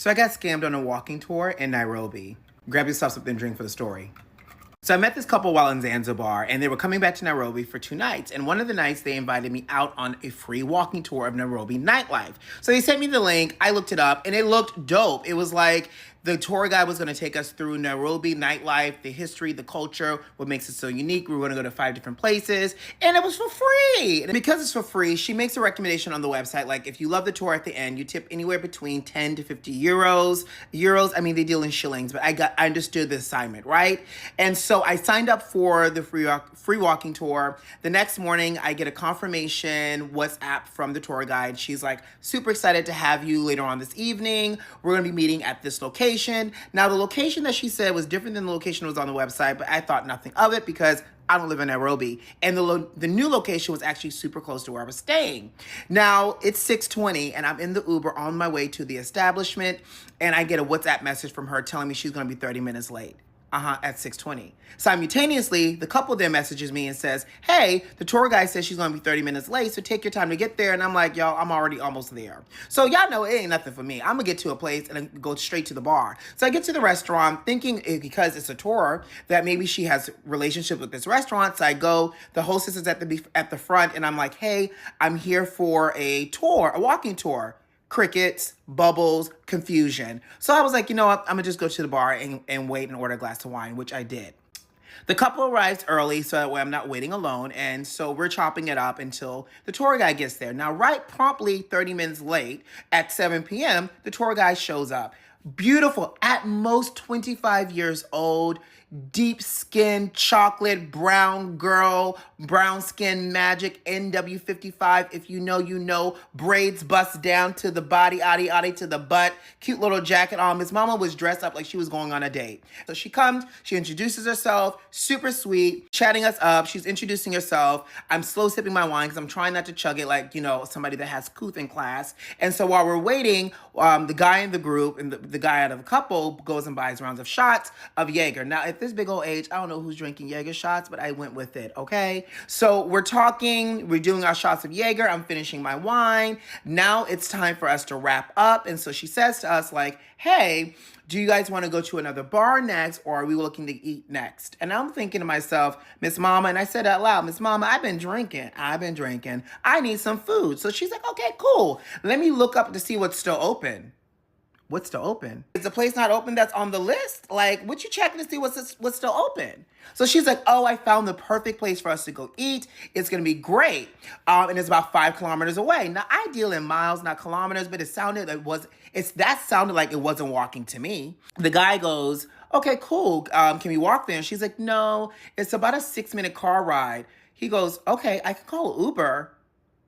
So I got scammed on a walking tour in Nairobi. Grab yourself something to drink for the story. So I met this couple while in Zanzibar, and they were coming back to Nairobi for 2 nights. And one of the nights, they invited me out on a free walking tour of Nairobi nightlife. So they sent me the link. I looked it up, and it looked dope. It was like the tour guide was going to take us through Nairobi nightlife, the history, the culture, what makes it so unique. We were going to go to 5 different places, and it was for free. And because it's for free, she makes a recommendation on the website. Like, if you love the tour at the end, you tip anywhere between 10 to 50 euros. I mean, they deal in shillings, but I understood the assignment, right? And so I signed up for the free walking tour. The next morning, I get a confirmation WhatsApp from the tour guide. She's like, super excited to have you later on this evening. We're going to be meeting at this location. Now, the location that she said was different than the location that was on the website, but I thought nothing of it because I don't live in Nairobi. And the new location was actually super close to where I was staying. Now, it's 6:20 and I'm in the Uber on my way to the establishment, and I get a WhatsApp message from her telling me she's going to be 30 minutes late. At 6:20. Simultaneously, the couple then messages me and says, hey, the tour guide says she's gonna be 30 minutes late, so take your time to get there. And I'm like, y'all, I'm already almost there. So y'all know it ain't nothing for me. I'm gonna get to a place and then go straight to the bar. So I get to the restaurant thinking because it's a tour that maybe she has relationship with this restaurant. So I go, the hostess is at the front, and I'm like, hey, I'm here for a tour, a walking tour. Crickets, bubbles, confusion. So I was like, you know what? I'm gonna just go to the bar and wait and order a glass of wine, which I did. The couple arrives early so that way I'm not waiting alone. And so we're chopping it up until the tour guide gets there. Now, right promptly 30 minutes late at 7 p.m., the tour guide shows up. Beautiful, at most 25 years old, deep skin, chocolate, brown girl, brown skin magic, NW55. If you know, you know, braids bust down to the body, adi to the butt, cute little jacket on. Miss Mama was dressed up like she was going on a date. So she comes, she introduces herself, super sweet, chatting us up. She's introducing herself. I'm slow sipping my wine because I'm trying not to chug it like, you know, somebody that has couth in class. And so while we're waiting, the guy in the group and the guy out of the couple goes and buys rounds of shots of Jaeger. Now, at this big old age, I don't know who's drinking Jaeger shots, but I went with it, okay? So we're talking, we're doing our shots of Jaeger. I'm finishing my wine. Now it's time for us to wrap up. And so she says to us like, hey, do you guys want to go to another bar next, or are we looking to eat next? And I'm thinking to myself, Miss Mama, and I said out loud, Miss Mama, I've been drinking. I need some food. So she's like, okay, cool. Let me look up to see what's still open. What's still open? Is the place not open that's on the list? Like, what you checking to see what's still open? So she's like, oh, I found the perfect place for us to go eat. It's going to be great. And it's about 5 kilometers away. Now, I deal in miles, not kilometers, but that sounded like it wasn't walking to me. The guy goes, okay, cool. Can we walk there? And she's like, no, it's about a 6-minute car ride. He goes, okay, I can call Uber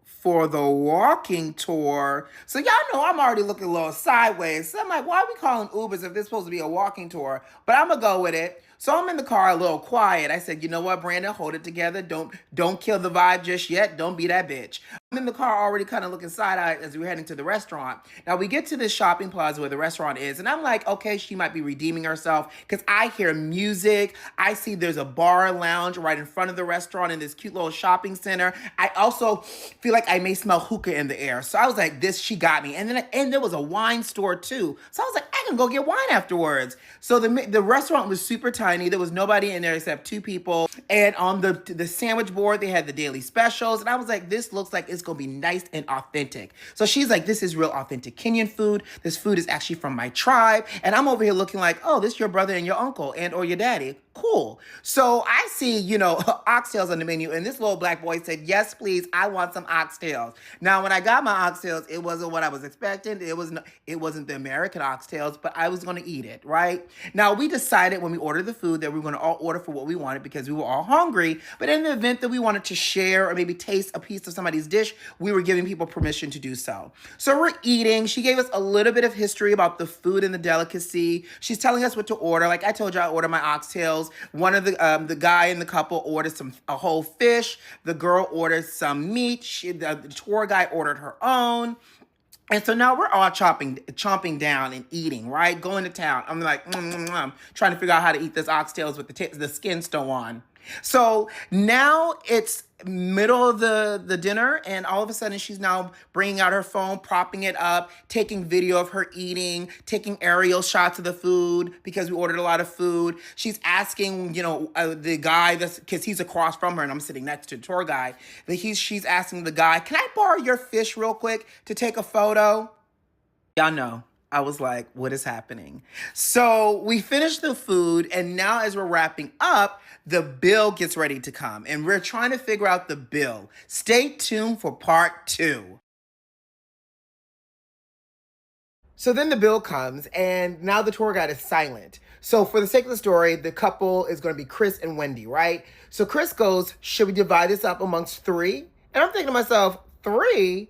for the walking tour. So y'all know I'm already looking a little sideways. So I'm like, why are we calling Ubers if this is supposed to be a walking tour? But I'm gonna go with it. So I'm in the car a little quiet. I said, you know what, Brandon, hold it together. Don't kill the vibe just yet. Don't be that bitch. I'm in the car already kind of looking side-eyed as we're heading to the restaurant. Now we get to this shopping plaza where the restaurant is, and I'm like, okay, she might be redeeming herself because I hear music. I see there's a bar lounge right in front of the restaurant in this cute little shopping center. I also feel like I may smell hookah in the air. So I was like, she got me. And there was a wine store too. So I was like, I can go get wine afterwards. So the restaurant was super tiny. There was nobody in there except 2 people. And on the sandwich board, they had the daily specials. And I was like, this looks like it's gonna be nice and authentic. So she's like, this is real authentic Kenyan food. This food is actually from my tribe. And I'm over here looking like, oh, this is your brother and your uncle or your daddy. Cool. So I see, you know, oxtails on the menu, and this little black boy said, yes, please, I want some oxtails. Now, when I got my oxtails, it wasn't what I was expecting. It wasn't the American oxtails, but I was going to eat it, right? Now, we decided when we ordered the food that we were going to all order for what we wanted because we were all hungry. But in the event that we wanted to share or maybe taste a piece of somebody's dish, we were giving people permission to do so. So we're eating. She gave us a little bit of history about the food and the delicacy. She's telling us what to order. Like I told you, I ordered my oxtails. One of the guy in the couple ordered a whole fish. The girl ordered some meat. The tour guide ordered her own. And so now we're all chomping down and eating, right? Going to town. I'm like, trying to figure out how to eat this oxtails with the skin still on. So now it's middle of the dinner, and all of a sudden she's now bringing out her phone, propping it up, taking video of her eating, taking aerial shots of the food because we ordered a lot of food. She's asking, the guy that's, because he's across from her and I'm sitting next to the tour guide, she's asking the guy, can I borrow your fish real quick to take a photo? Y'all know. I was like, what is happening? So we finished the food, and now as we're wrapping up, the bill gets ready to come, and we're trying to figure out the bill. Stay tuned for part 2. So then the bill comes, and now the tour guide is silent. So for the sake of the story, the couple is going to be Chris and Wendy, right? So Chris goes, should we divide this up amongst 3? And I'm thinking to myself, 3?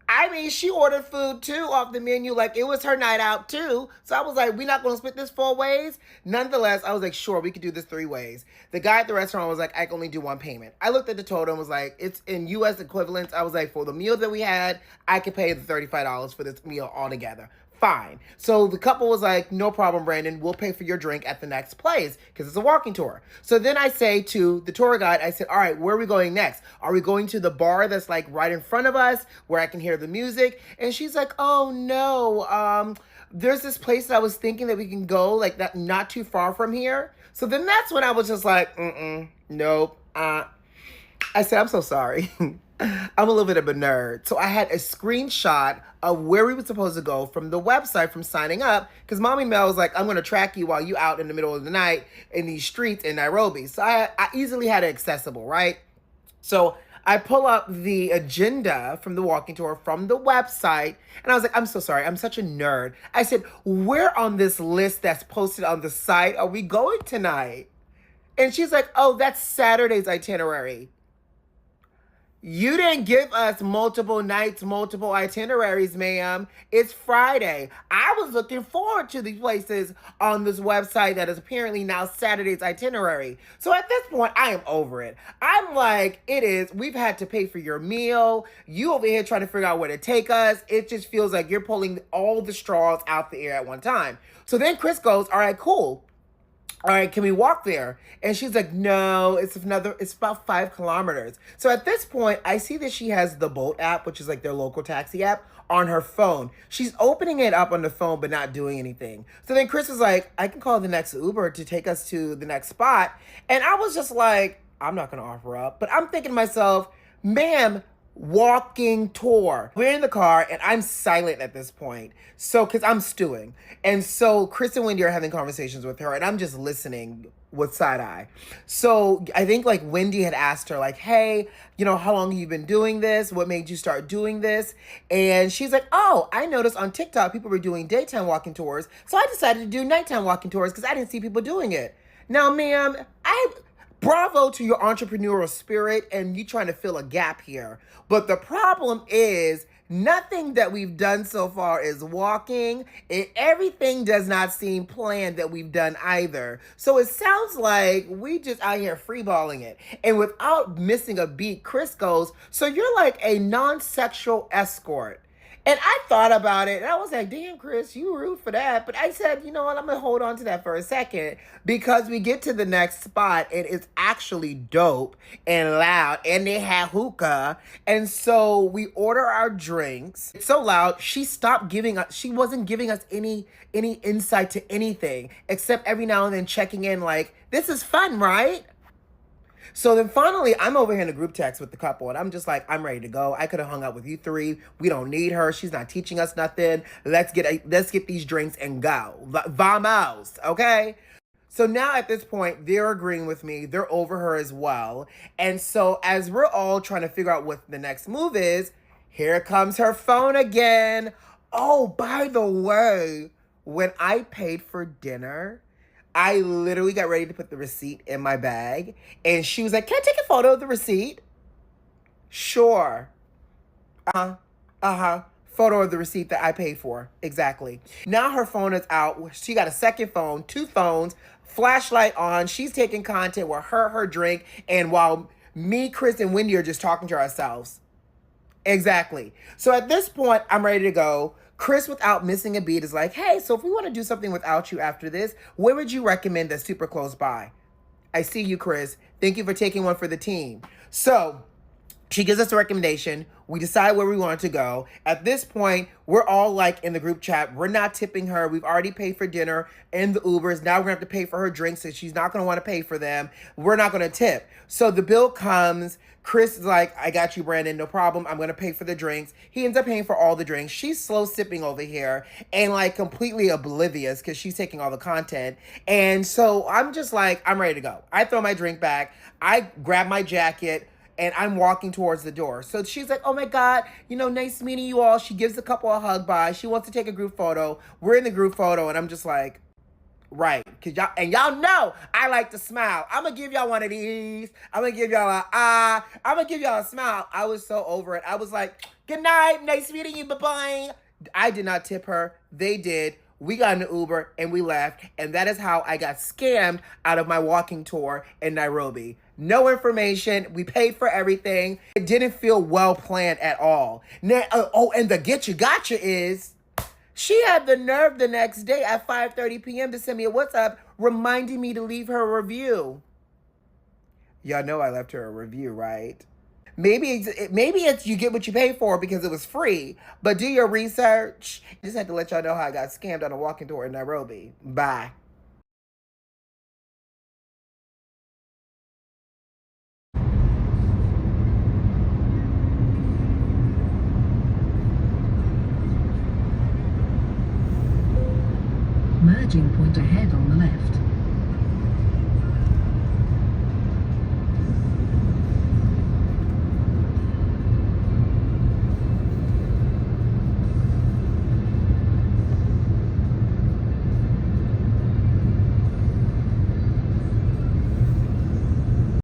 I mean, she ordered food too off the menu. Like, it was her night out too. So I was like, we're not going to split this 4 ways. Nonetheless, I was like, sure, we could do this 3 ways. The guy at the restaurant was like, I can only do 1 payment. I looked at the total and was like, it's in US equivalents. I was like, for the meal that we had, I could pay the $35 for this meal altogether. Fine. So the couple was like, no problem, Brandon. We'll pay for your drink at the next place because it's a walking tour. So then I say to the tour guide, I said, all right, where are we going next? Are we going to the bar that's like right in front of us where I can hear the music? And she's like, oh no, there's this place that I was thinking that we can go like that, not too far from here. So then that's when I was just like, nope. I said, I'm so sorry. I'm a little bit of a nerd. So I had a screenshot of where we were supposed to go from the website from signing up, because Mommy Mel was like, I'm going to track you while you out in the middle of the night in these streets in Nairobi. So I easily had it accessible, right? So I pull up the agenda from the walking tour from the website, and I was like, I'm so sorry. I'm such a nerd. I said, where on this list that's posted on the site are we going tonight? And she's like, oh, that's Saturday's itinerary. You didn't give us multiple nights, multiple itineraries, ma'am. It's Friday. I was looking forward to these places on this website that is apparently now Saturday's itinerary. So at this point, I am over it. I'm like, we've had to pay for your meal. You over here trying to figure out where to take us. It just feels like you're pulling all the straws out the air at one time. So then Chris goes, all right, cool. All right, can we walk there? And she's like, no, it's about 5 kilometers. So at this point, I see that she has the Bolt app, which is like their local taxi app, on her phone. She's opening it up on the phone, but not doing anything. So then Chris is like, I can call the next Uber to take us to the next spot. And I was just like, I'm not going to offer up. But I'm thinking to myself, ma'am, walking tour. We're in the car and I'm silent at this point. So, cause I'm stewing. And so Chris and Wendy are having conversations with her and I'm just listening with side eye. So I think like Wendy had asked her like, hey, how long have you been doing this? What made you start doing this? And she's like, oh, I noticed on TikTok, people were doing daytime walking tours. So I decided to do nighttime walking tours because I didn't see people doing it. Now, ma'am, bravo to your entrepreneurial spirit and you trying to fill a gap here. But the problem is nothing that we've done so far is walking, and everything does not seem planned that we've done either. So it sounds like we just out here freeballing it. And without missing a beat, Chris goes, so you're like a non-sexual escort. And I thought about it and I was like, damn, Chris, you rude for that. But I said, you know what? I'm going to hold on to that for a second because we get to the next spot and it's actually dope and loud and they have hookah. And so we order our drinks. It's so loud. She wasn't giving us any insight to anything except every now and then checking in like, this is fun, right? So then finally, I'm over here in a group text with the couple, and I'm just like, I'm ready to go. I could have hung out with you 3. We don't need her. She's not teaching us nothing. Let's get these drinks and go. Vamos, okay? So now at this point, they're agreeing with me. They're over her as well. And so as we're all trying to figure out what the next move is, here comes her phone again. Oh, by the way, when I paid for dinner, I literally got ready to put the receipt in my bag. And she was like, can I take a photo of the receipt? Sure. Photo of the receipt that I paid for. Exactly. Now her phone is out. She got a second phone, 2 phones, flashlight on. She's taking content with her drink. And while me, Chris, and Wendy are just talking to ourselves. Exactly. So at this point, I'm ready to go. Chris, without missing a beat, is like, hey, so if we want to do something without you after this, where would you recommend that's super close by? I see you, Chris. Thank you for taking one for the team. So she gives us a recommendation. We decide where we want to go. At this point, we're all like in the group chat. We're not tipping her. We've already paid for dinner and the Ubers. Now we're gonna have to pay for her drinks, and she's not gonna want to pay for them. We're not gonna tip. So the bill comes. Chris is like, I got you, Brandon, no problem. I'm gonna pay for the drinks. He ends up paying for all the drinks. She's slow sipping over here and like completely oblivious because she's taking all the content. And so I'm just like, I'm ready to go. I throw my drink back. I grab my jacket and I'm walking towards the door. So she's like, oh my God, nice meeting you all. She gives the couple a hug bye. She wants to take a group photo. We're in the group photo, and I'm just like, right. Y'all know I like to smile. I'm gonna give y'all one of these. I'm gonna give y'all I'm gonna give y'all a smile. I was so over it. I was like, good night, nice meeting you, bye-bye. I did not tip her. They did. We got in an Uber and we left. And that is how I got scammed out of my walking tour in Nairobi. No information. We paid for everything. It didn't feel well planned at all. Now, and the get you gotcha is she had the nerve the next day at 5:30 p.m. to send me a WhatsApp reminding me to leave her a review. Y'all know I left her a review, right? Maybe it's you get what you pay for because it was free, but do your research. Just had to let y'all know how I got scammed on a walking tour in Nairobi. Bye. Merging point ahead on the left.